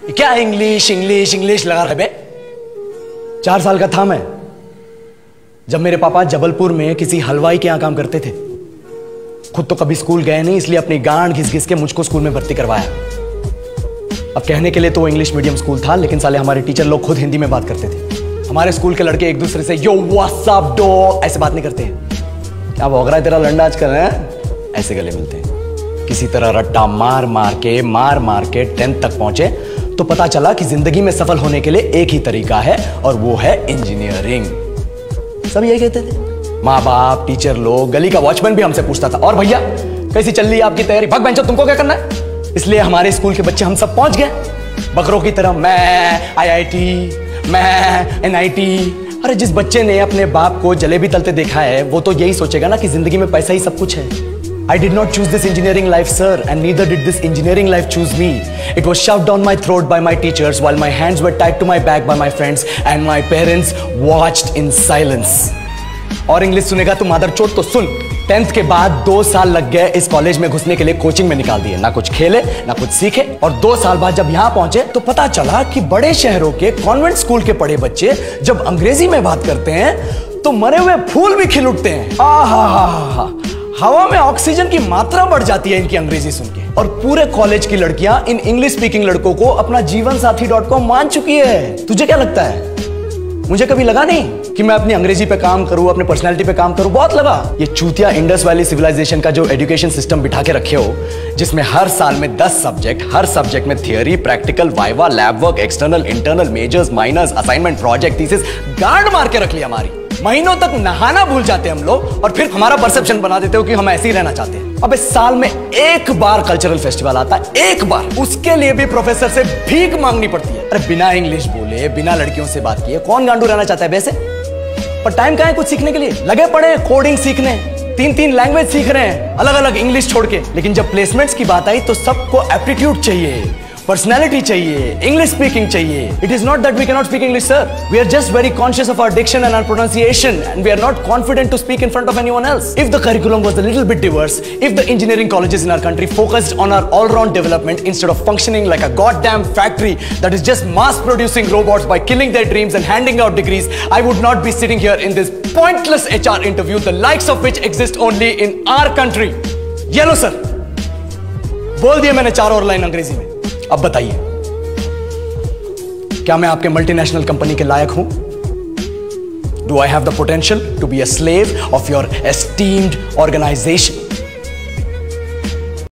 क्या English English English लगा रहे बे? 4 साल का था मैं जब मेरे पापा जबलपुर में किसी हलवाई के यहां काम करते थे। खुद तो कभी स्कूल गए नहीं, इसलिए अपनी गांड घिस घिस के मुझको स्कूल में भर्ती करवाया। अब कहने के लिए तो वो इंग्लिश मीडियम स्कूल था, लेकिन साले हमारे टीचर लोग खुद हिंदी में बात करते थे। हमारे स्कूल के लड़के एक दूसरे से यो व्हाट्स अप डॉग ऐसे बात नहीं करते हैं। क्या भौंक रहा है तेरा लंडा आजकल है? ऐसे गले मिलते हैं। किसी तरह रट्टा मार मार के 10th तक पहुंचे तो पता चला कि जिंदगी में सफल होने के लिए एक ही तरीका है और वो है इंजीनियरिंग। सब यही कहते थे, माँ बाप, टीचर लोग, गली का वॉचमैन भी हमसे पूछता था, और भैया कैसी चल रही है आपकी तैयारी? भग बेंचो, तुमको क्या करना है? इसलिए हमारे स्कूल के बच्चे हम सब पहुंच गए बकरों की तरह। मैं IIT, मैं NIT। अरे जिस बच्चे ने अपने बाप को जलेबी तलते देखा है वो तो यही सोचेगा ना कि जिंदगी में पैसा ही सब कुछ है। I did not choose this engineering life, sir, and neither did this engineering life choose me. It was shoved down my throat by my teachers while my hands were tied to my back by my friends and my parents watched in silence. और English सुनेगा तू मादरचोद तो सुन। 10th के बाद 2 साल लग गए इस कॉलेज में घुसने के लिए, कोचिंग में निकाल दिए। ना कुछ खेले ना कुछ सीखे, और 2 साल बाद जब यहाँ पहुंचे तो पता चला कि बड़े शहरों के कॉन्वेंट स्कूल के पढ़े बच्चे जब अंग्रेजी में बात करते हैं तो मरे हुए फूल भी खिल उठते हैं। आहा, हवा में ऑक्सीजन की मात्रा बढ़ जाती है इनकी अंग्रेजी सुन के। और पूरे कॉलेज की लड़कियां इन इंग्लिश स्पीकिंग लड़कों को अपना जीवन साथी.com मान चुकी है। तुझे क्या लगता है? मुझे कभी लगा नहीं कि मैं अपनी अंग्रेजी पे काम करूं, अपने पर्सनालिटी पे काम करूं। बहुत लगा। ये चूतिया इंडस वैली सिविलाइजेशन का जो एजुकेशन सिस्टम बिठा के रखे हो, जिसमें हर साल में 10 सब्जेक्ट, हर सब्जेक्ट में theory, practical, viva, lab work, external, internal, majors, minors, assignment, project, thesis, गांड मार के रख लिया हमारी। महीनों तक नहाना भूल जाते हैं हम लोग, और फिर हमारा परसेप्शन बना देते हो कि हम ऐसे ही रहना चाहते हैं। अब इस साल में एक बार कल्चरल फेस्टिवल आता है, एक बार, उसके लिए भी प्रोफेसर से भीख मांगनी पड़ती है। अरे बिना इंग्लिश बोले, बिना लड़कियों से बात किए कौन गांडू रहना चाहता है वैसे? पर टाइम कहां है कुछ सीखने के लिए? लगे पड़े कोडिंग सीखने, 3 लैंग्वेज सीख रहे हैं अलग अलग इंग्लिश छोड़ के। लेकिन जब प्लेसमेंट्स की बात आई तो सबको एप्टीट्यूड चाहिए, पर्सनैलिटी चाहिए, इंग्लिश स्पीकिंग चाहिए। It is not that we cannot speak English, sir. We are just very conscious of our diction and our pronunciation, and we are not confident to speak in front of anyone else. If the curriculum was a little bit diverse, if the engineering colleges in our country focused on our all-round development instead of functioning like a goddamn factory that is just mass-producing robots by killing their dreams and handing out degrees, I would not be sitting here in this pointless HR interview, the likes of which exist only in our country. Yellow, sir. बोल दिया मैंने 4 और line अंग्रेजी में। अब बताइए, क्या मैं आपके मल्टीनेशनल कंपनी के लायक हूं? Do I have the potential to be a slave of your esteemed organization?